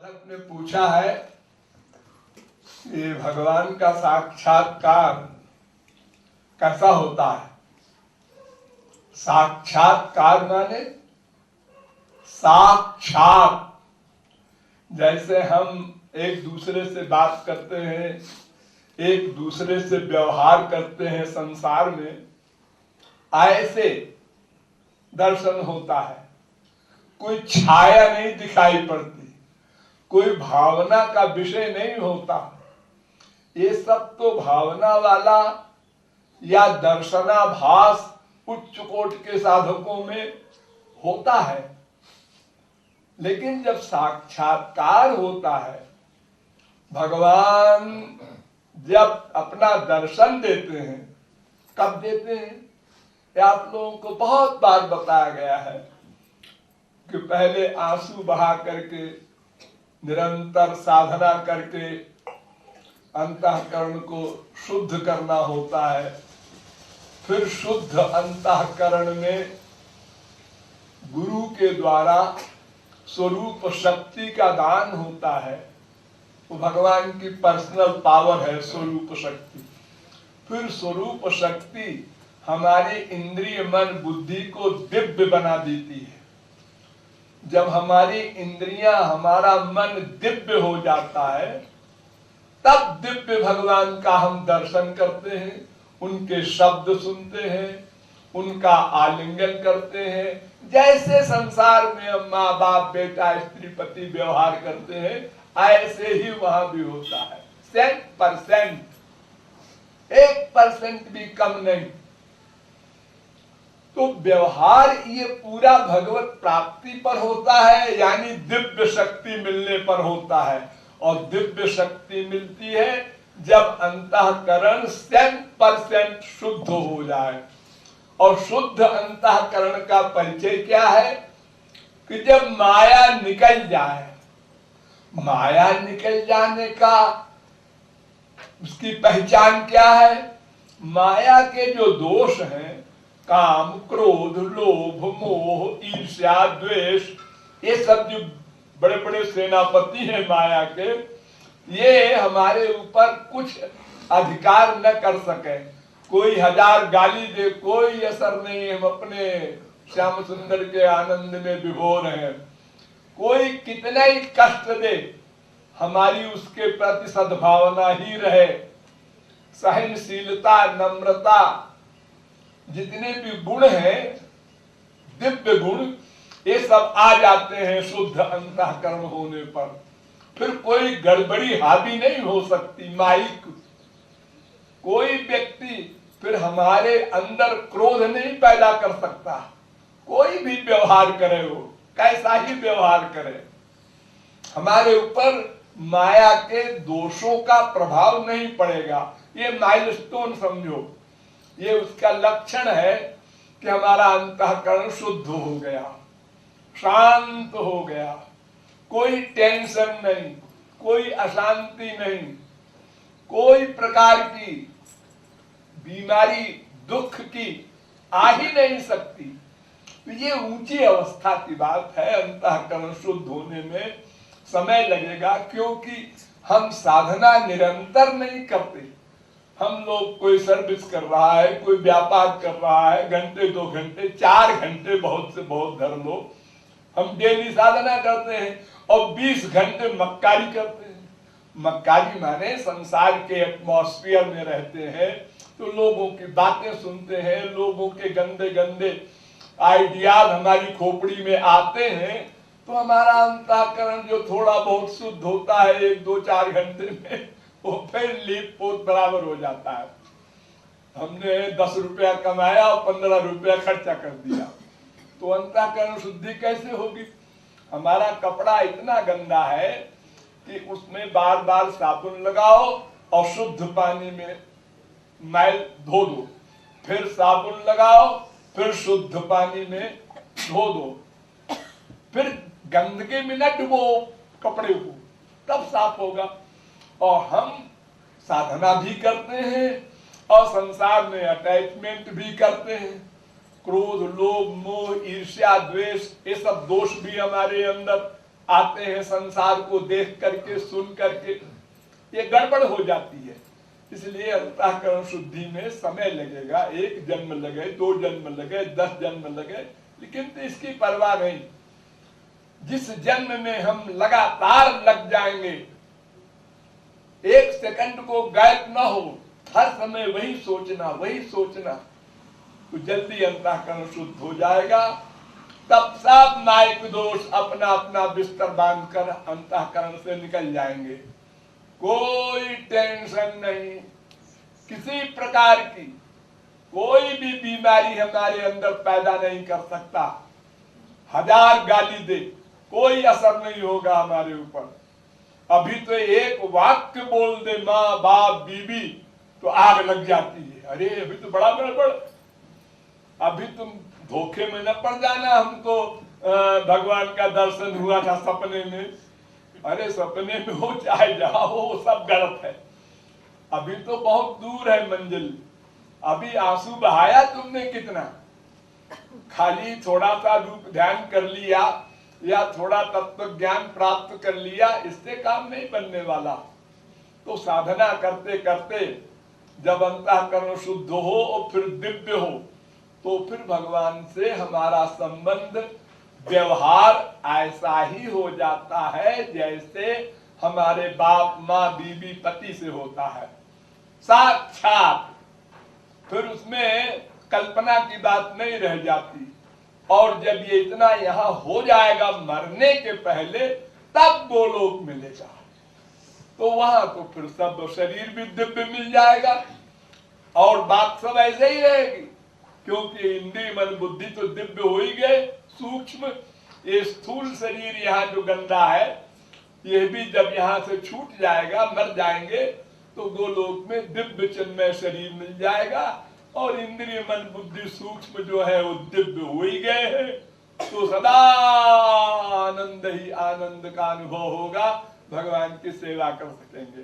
साधक ने पूछा है कि भगवान का साक्षात्कार कैसा होता है। साक्षात्कार माने साक्षात, जैसे हम एक दूसरे से बात करते हैं, एक दूसरे से व्यवहार करते हैं संसार में, ऐसे दर्शन होता है। कोई छाया नहीं दिखाई पड़ती, कोई भावना का विषय नहीं होता। ये सब तो भावना वाला या दर्शनाभास उच्च कोट के साधकों में होता है, लेकिन जब साक्षात्कार होता है, भगवान जब अपना दर्शन देते हैं, कब देते हैं ये आप लोगों को बहुत बार बताया गया है कि पहले आंसू बहा करके निरंतर साधना करके अंतःकरण को शुद्ध करना होता है। फिर शुद्ध अंतःकरण में गुरु के द्वारा स्वरूप शक्ति का दान होता है। वो भगवान की पर्सनल पावर है स्वरूप शक्ति। फिर स्वरूप शक्ति हमारी इंद्रिय मन बुद्धि को दिव्य बना देती है। जब हमारी इंद्रियां हमारा मन दिव्य हो जाता है, तब दिव्य भगवान का हम दर्शन करते हैं, उनके शब्द सुनते हैं, उनका आलिंगन करते हैं। जैसे संसार में हम माँ बाप बेटा स्त्री पति व्यवहार करते हैं, ऐसे ही वहां भी होता है। 100%, 1% भी कम नहीं। तो व्यवहार ये पूरा भगवत प्राप्ति पर होता है, यानी दिव्य शक्ति मिलने पर होता है। और दिव्य शक्ति मिलती है जब अंतःकरण 100% शुद्ध हो जाए। और शुद्ध अंतःकरण का परिचय क्या है कि जब माया निकल जाए। माया निकल जाने का उसकी पहचान क्या है? माया के जो दोष हैं, काम क्रोध लोभ मोह ईर्ष्या द्वेष, ये सब जो बड़े बड़े सेनापति हैं माया के, ये हमारे ऊपर कुछ अधिकार न कर सके। कोई 1000 गाली दे, कोई असर नहीं। हम अपने श्याम सुंदर के आनंद में विभोर हैं। कोई कितना ही कष्ट दे, हमारी उसके प्रति सद्भावना ही रहे। सहनशीलता, नम्रता, जितने भी गुण हैं, दिव्य गुण, ये सब आ जाते हैं शुद्ध अंतःकरण होने पर। फिर कोई गड़बड़ी हावी नहीं हो सकती। माइक कोई व्यक्ति फिर हमारे अंदर क्रोध नहीं पैदा कर सकता। कोई भी व्यवहार करे, वो कैसा ही व्यवहार करे, हमारे ऊपर माया के दोषों का प्रभाव नहीं पड़ेगा। ये माइलस्टोन समझो, ये उसका लक्षण है कि हमारा अंतःकरण शुद्ध हो गया, शांत हो गया। कोई टेंशन नहीं, कोई अशांति नहीं, कोई प्रकार की बीमारी दुख की आ ही नहीं सकती। तो ये ऊंची अवस्था की बात है। अंतःकरण शुद्ध होने में समय लगेगा, क्योंकि हम साधना निरंतर नहीं करते। हम लोग कोई सर्विस कर रहा है, कोई व्यापार कर रहा है, घंटे 2 घंटे 4 घंटे बहुत से बहुत धर लो, हम डेली साधना करते हैं और 20 घंटे मक्कारी करते हैं। मक्कारी माने संसार के एटमॉस्फेयर में रहते हैं, तो लोगों की बातें सुनते हैं, लोगों के गंदे गंदे आइडियाज हमारी खोपड़ी में आते हैं। तो हमारा अंतःकरण जो थोड़ा बहुत शुद्ध होता है 1-2-4 घंटे में, वो फिर लीप पोत बराबर हो जाता है। हमने 10 रुपया कमाया और 15 रुपया खर्चा कर दिया, तो अंतःकरण शुद्धि कैसे होगी? हमारा कपड़ा इतना गंदा है कि उसमें बार बार साबुन लगाओ और शुद्ध पानी में मैल धो दो, फिर साबुन लगाओ, फिर शुद्ध पानी में धो दो, फिर गंदगी में न डुबो कपड़े को, तब साफ होगा। और हम साधना भी करते हैं और संसार में अटैचमेंट भी करते हैं। क्रोध लोभ मोह ईर्ष्या द्वेष, ये सब दोष भी हमारे अंदर आते हैं संसार को देख करके, सुन करके, ये गड़बड़ हो जाती है। इसलिए अंतःकरण शुद्धि में समय लगेगा, 1 जन्म लगे, 2 जन्म लगे, 10 जन्म लगे, लेकिन तो इसकी परवाह नहीं। जिस जन्म में हम लगातार लग जाएंगे, 1 सेकंड को गैप न हो, हर समय वही सोचना, तो जल्दी अंतःकरण शुद्ध हो जाएगा। तब सब नायक दोष अपना अपना बिस्तर बांधकर अंतःकरण से निकल जाएंगे। कोई टेंशन नहीं, किसी प्रकार की कोई भी बीमारी हमारे अंदर पैदा नहीं कर सकता। 1000 गाली दे, कोई असर नहीं होगा हमारे ऊपर। अभी तो एक वाक्य बोल दे माँ बाप बीबी तो आग लग जाती है। अरे अभी तो बड़ा गड़बड़, अभी तुम धोखे में न पड़ जाना। हमको भगवान का दर्शन हुआ था सपने में। अरे सपने में हो चाहे जहां हो, वो सब गलत है। अभी तो बहुत दूर है मंजिल। अभी आंसू बहाया तुमने कितना, खाली थोड़ा सा रूप ध्यान कर लिया या थोड़ा तत्व ज्ञान प्राप्त कर लिया, इससे काम नहीं बनने वाला। तो साधना करते करते जब अंतःकरण शुद्ध हो और फिर दिव्य हो, तो फिर भगवान से हमारा संबंध, व्यवहार ऐसा ही हो जाता है जैसे हमारे बाप माँ बीबी पति से होता है, साक्षात। फिर उसमें कल्पना की बात नहीं रह जाती। और जब ये इतना यहाँ हो जाएगा मरने के पहले, तब गोलोक मिलेगा। तो वहां तो फिर सब शरीर भी दिव्य मिल जाएगा और बात सब ऐसे ही रहेगी, क्योंकि इंद्रिय मन बुद्धि तो दिव्य हो ही गए। सूक्ष्म ये स्थूल शरीर यहाँ जो गंदा है, ये भी जब यहाँ से छूट जाएगा, मर जाएंगे, तो गोलोक में दिव्य चिन्मय शरीर मिल जाएगा। और इंद्रिय मन बुद्धि सूक्ष्म जो है वो दिव्य हो ही गए हैं, तो सदा आनंद ही आनंद का अनुभव होगा, भगवान की सेवा कर सकेंगे।